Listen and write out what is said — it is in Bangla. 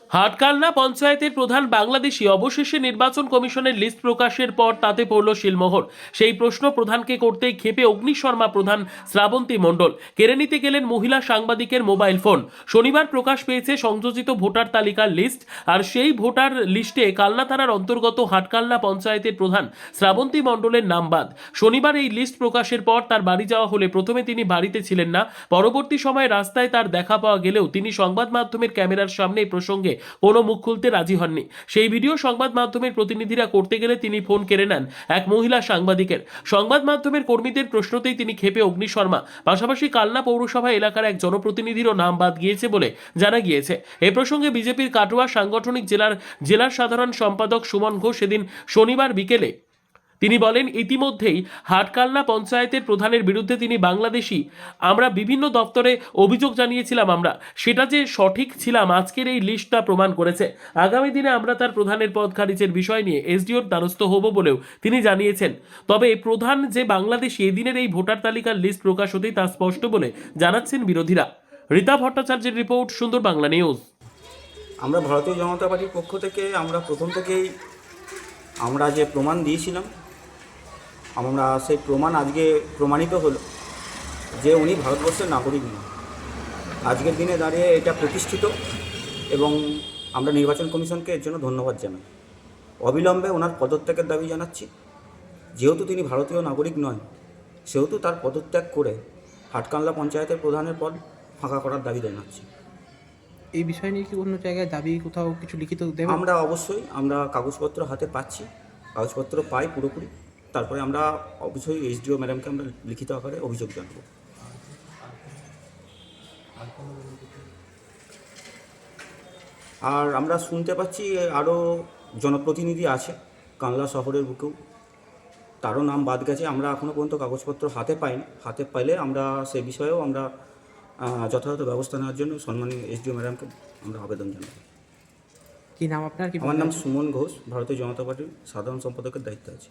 হাটকালনা পঞ্চায়েতের প্রধান বাংলাদেশি অবশেষে নির্বাচন কমিশনের লিস্ট প্রকাশের পর তাতে পড়ল শিলমোহর। সেই প্রশ্ন প্রধানকে করতেই ক্ষেপে অগ্নিশর্মা প্রধান শ্রাবন্তী মণ্ডল। কেড়ে নিতে গেলেন মহিলা সাংবাদিকের মোবাইল ফোন। শনিবার প্রকাশ পেয়েছে সংযোজিত ভোটার তালিকার লিস্ট, আর সেই ভোটার লিস্টে কালনা থানার অন্তর্গত হাটকালনা পঞ্চায়েতের প্রধান শ্রাবন্তী মণ্ডলের নাম বাদ। শনিবার এই লিস্ট প্রকাশের পর তার বাড়ি যাওয়া হলে প্রথমে তিনি বাড়িতে ছিলেন না। পরবর্তী সময়ে রাস্তায় তার দেখা পাওয়া গেলেও তিনি সংবাদ মাধ্যমের ক্যামেরার সামনে এই প্রসঙ্গে কোনো মুখ খুলতে রাজি হননি। সেই ভিডিও সংবাদ মাধ্যমের প্রতিনিধিরা করতে গেলে তিনি ফোন কেড়ে নেন এক মহিলা সাংবাদিকের। সংবাদ মাধ্যমের কর্মীদের প্রশ্নতেই তিনি ক্ষেপে অগ্নিশর্মা। পাশাপাশি কালনা পৌরসভা এলাকার এক জনপ্রতিনিধিরও নাম বাদ গিয়েছে বলে জানা গিয়েছে। এ প্রসঙ্গে বিজেপির কাটোয়া সাংগঠনিক জেলার সাধারণ সম্পাদক সুমন ঘোষ সেদিন শনিবার বিকেলে তিনি বলেন, ইতিমধ্যেই হাটকালনা পঞ্চায়েতের প্রধানের বিরুদ্ধে তিনি বাংলাদেশি। আমরা বিভিন্ন দপ্তরে অভিযোগ জানিয়েছিলাম, আমরা সেটা যে সঠিক ছিলাম আজকের এই লিস্টটা প্রমাণ করেছে। আগামী দিনে আমরা তার প্রধানের পদ খারিজের বিষয় নিয়ে এসডিওর দ্বারস্থ হব বলেও তিনি জানিয়েছেন। তবে প্রধান যে বাংলাদেশি, এদিনের এই ভোটার তালিকার লিস্ট প্রকাশ হতেই তা স্পষ্ট বলে জানাচ্ছেন বিরোধীরা। রীতা ভট্টাচার্যের রিপোর্ট, সুন্দর বাংলা নিউজ। আমরা ভারতীয় জনতা পার্টির পক্ষ থেকে আমরা প্রথম থেকেই আমরা যে প্রমাণ দিয়েছিলাম, আমরা সেই প্রমাণ আজকে প্রমাণিত হলো যে উনি ভারতবর্ষের নাগরিক নন। আজকের দিনে দাঁড়িয়ে এটা প্রতিষ্ঠিত এবং আমরা নির্বাচন কমিশনকে এর জন্য ধন্যবাদ জানাই। অবিলম্বে ওনার পদত্যাগের দাবি জানাচ্ছি। যেহেতু তিনি ভারতীয় নাগরিক নয়, সেহেতু তার পদত্যাগ করে হাটকালনা পঞ্চায়েতের প্রধানের পদ ফাঁকা করার দাবি জানাচ্ছি। এই বিষয় নিয়ে কি অন্য জায়গায় দাবি কোথাও কিছু লিখিত দেবেন? আমরা অবশ্যই কাগজপত্র হাতে পাচ্ছি, কাগজপত্র পাই পুরোপুরি, তারপরে আমরা অবশ্যই এসডিও ম্যাডামকে আমরা লিখিত আকারে অভিযোগ জানাবো। আর আমরা শুনতে পাচ্ছি আরও জনপ্রতিনিধি আছে কালনা শহরের বুকেও, তারও নাম বাদ গেছে। আমরা এখনও পর্যন্ত কাগজপত্র হাতে পাইনি। হাতে পাইলে আমরা সেই বিষয়েও আমরা যথাযথ ব্যবস্থা নেওয়ার জন্য সম্মানীয় এসডিও ম্যাডামকে আমরা আবেদন জানাবো। কি নাম আপনার? কি আমার নাম সুমন ঘোষ, ভারতীয় জনতা পার্টির সাধারণ সম্পাদকের দায়িত্বে আছে।